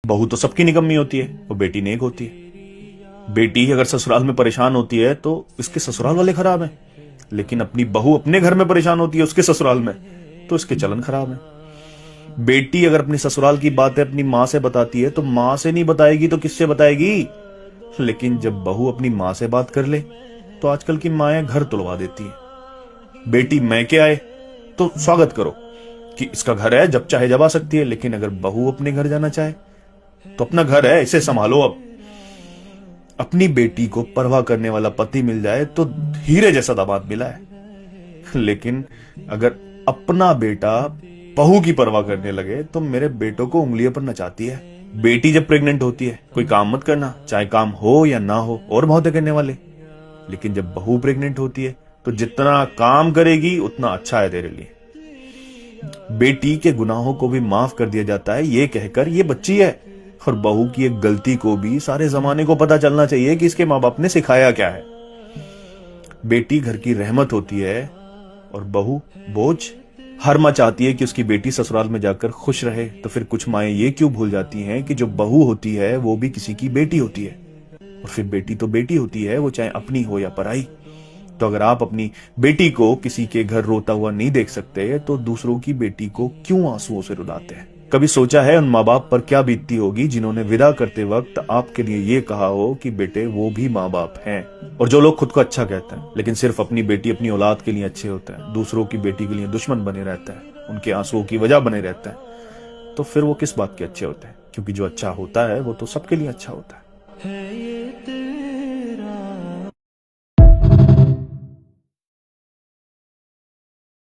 बहू तो सबकी निकम्मी होती है, वो बेटी नेक होती है। बेटी अगर ससुराल में परेशान होती है तो इसके ससुराल वाले खराब हैं, लेकिन अपनी बहू अपने घर में परेशान होती है उसके ससुराल में तो इसके चलन खराब है। बेटी अगर अपनी ससुराल की बातें अपनी माँ से बताती है तो माँ से नहीं बताएगी तो किससे बताएगी। लेकिन जब बहू अपनी माँ से बात कर ले तो आजकल की माएं घर तुलवा देती है। बेटी मैके आए तो स्वागत करो कि इसका घर है, जब चाहे जब आ सकती है। लेकिन अगर बहू अपने घर जाना चाहे तो अपना घर है, इसे संभालो। अब अपनी बेटी को परवाह करने वाला पति मिल जाए तो हीरे जैसा दामाद मिला है। लेकिन अगर अपना बेटा बहू की परवाह करने लगे तो मेरे बेटों को उंगलियों पर नचाती है। बेटी जब प्रेग्नेंट होती है कोई काम मत करना, चाहे काम हो या ना हो, और बहुते करने वाले। लेकिन जब बहू प्रेग्नेंट होती है तो जितना काम करेगी उतना अच्छा है तेरे लिए। बेटी के गुनाहों को भी माफ कर दिया जाता है ये कहकर ये बच्ची है। और बहू की एक गलती को भी सारे जमाने को पता चलना चाहिए कि इसके माँ बाप ने सिखाया क्या है। बेटी घर की रहमत होती है और बहू बोझ। हर माँ चाहती है कि उसकी बेटी ससुराल में जाकर खुश रहे, तो फिर कुछ माएं ये क्यों भूल जाती हैं कि जो बहू होती है वो भी किसी की बेटी होती है। और फिर बेटी तो बेटी होती है, वो चाहे अपनी हो या पराई। तो अगर आप अपनी बेटी को किसी के घर रोता हुआ नहीं देख सकते तो दूसरों की बेटी को क्यों आंसुओं से रुलाते हैं। कभी सोचा है उन माँ बाप पर क्या बीतती होगी जिन्होंने विदा करते वक्त आपके लिए ये कहा हो कि बेटे वो भी माँ बाप हैं। और जो लोग खुद को अच्छा कहते हैं लेकिन सिर्फ अपनी बेटी अपनी औलाद के लिए अच्छे होते हैं, दूसरों की बेटी के लिए दुश्मन बने रहते हैं, उनके आंसुओं की वजह बने रहते हैं, तो फिर वो किस बात के अच्छे होते हैं। क्योंकि जो अच्छा होता है वो तो सबके लिए अच्छा होता है।